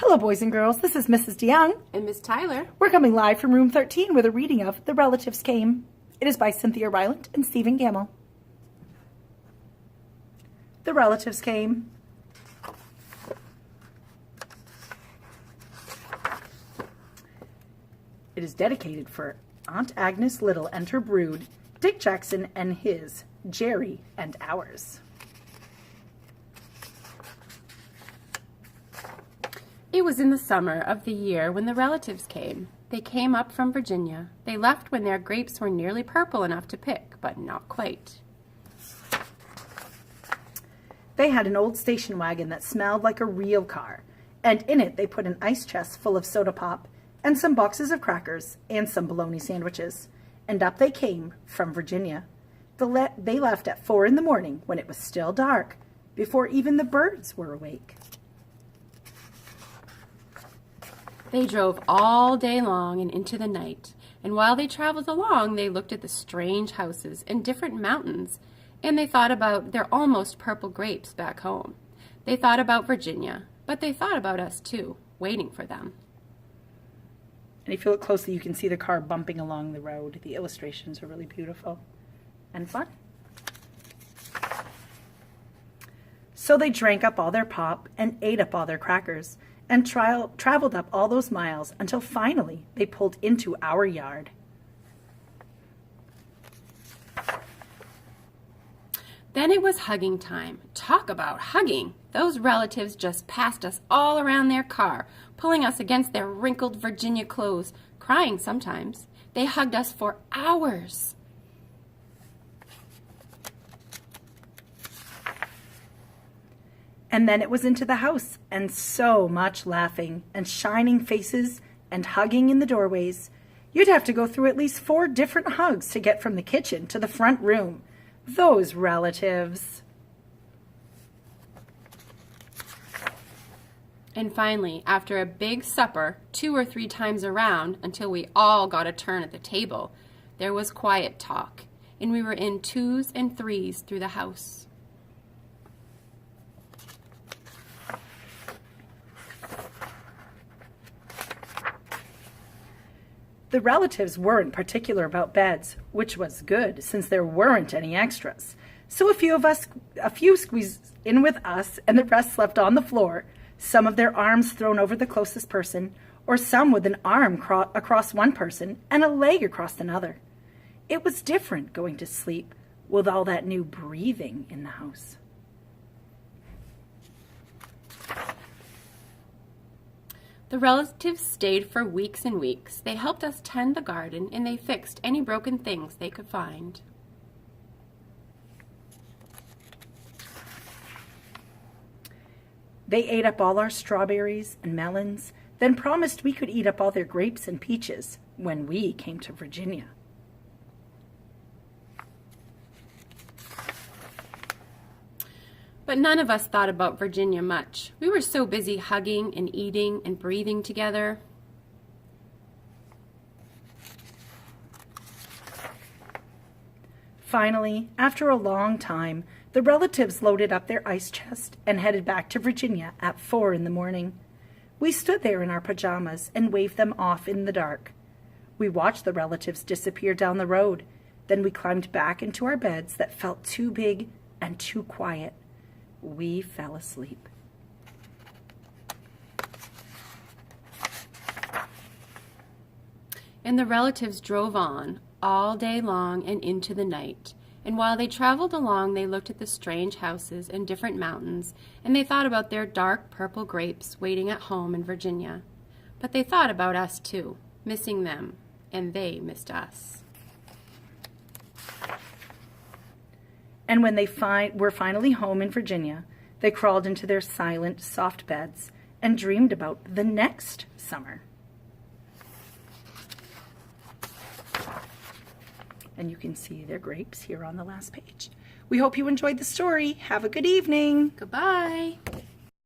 Hello, boys and girls. This is Mrs. DeYoung. And Miss Tyler. We're coming live from room 13 with a reading of The Relatives Came. It is by Cynthia Rylant and Stephen Gamble. The Relatives Came. It is dedicated for Aunt Agnes Little and her brood, Dick Jackson and his, Jerry and ours. It was in the summer of the year when the relatives came. They came up from Virginia. They left when their grapes were nearly purple enough to pick, but not quite. They had an old station wagon that smelled like a real car, and in it they put an ice chest full of soda pop and some boxes of crackers and some bologna sandwiches. And up they came from Virginia. They left at 4 in the morning when it was still dark, before even the birds were awake. They drove all day long and into the night, and while they traveled along, they looked at the strange houses and different mountains, and they thought about their almost purple grapes back home. They thought about Virginia, but they thought about us too, waiting for them. And if you look closely, you can see the car bumping along the road. The illustrations are really beautiful and fun. So they drank up all their pop and ate up all their crackers and traveled up all those miles until finally they pulled into our yard. Then it was hugging time. Talk about hugging! Those relatives just passed us all around their car, pulling us against their wrinkled Virginia clothes, crying sometimes. They hugged us for hours. And then it was into the house, and so much laughing, and shining faces, and hugging in the doorways. You'd have to go through at least 4 different hugs to get from the kitchen to the front room. Those relatives. And finally, after a big supper, 2 or 3 times around, until we all got a turn at the table, there was quiet talk, and we were in 2s and 3s through the house. The relatives weren't particular about beds, which was good since there weren't any extras. So a few squeezed in with us and the rest slept on the floor, some of their arms thrown over the closest person, or some with an arm across one person and a leg across another. It was different going to sleep with all that new breathing in the house. The relatives stayed for weeks and weeks. They helped us tend the garden, and they fixed any broken things they could find. They ate up all our strawberries and melons, then promised we could eat up all their grapes and peaches when we came to Virginia. But none of us thought about Virginia much. We were so busy hugging and eating and breathing together. Finally, after a long time, the relatives loaded up their ice chest and headed back to Virginia at 4 in the morning. We stood there in our pajamas and waved them off in the dark. We watched the relatives disappear down the road. Then we climbed back into our beds that felt too big and too quiet. We fell asleep. And the relatives drove on all day long and into the night. And while they traveled along, they looked at the strange houses and different mountains, and they thought about their dark purple grapes waiting at home in Virginia. But they thought about us too, missing them, and they missed us. And when they were finally home in Virginia, they crawled into their silent, soft beds and dreamed about the next summer. And you can see their grapes here on the last page. We hope you enjoyed the story. Have a good evening. Goodbye.